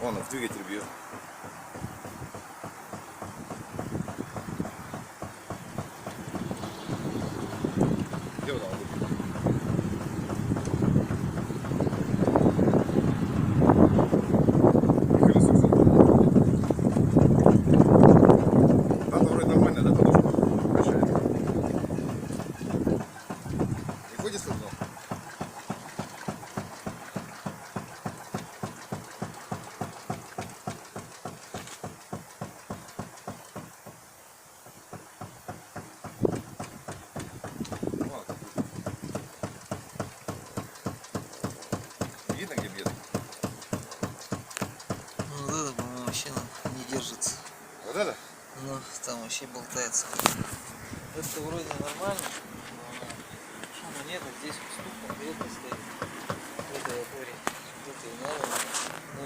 Вон он в двигатель бьет. Где он? Видно, где бьет? Ну вот это, по-моему, вообще не держится. Вот это? Ну, там вообще болтается. Это вроде нормально, но шума нет, а здесь вот стукнул.